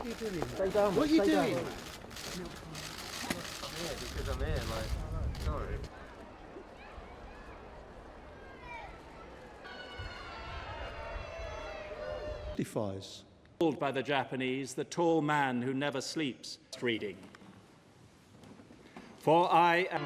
What are you doing? Stay down. What are you stay doing? Down. I'm here because I'm here, like, sorry. Defies. Called by the Japanese the tall man who never sleeps. Reading. For I am...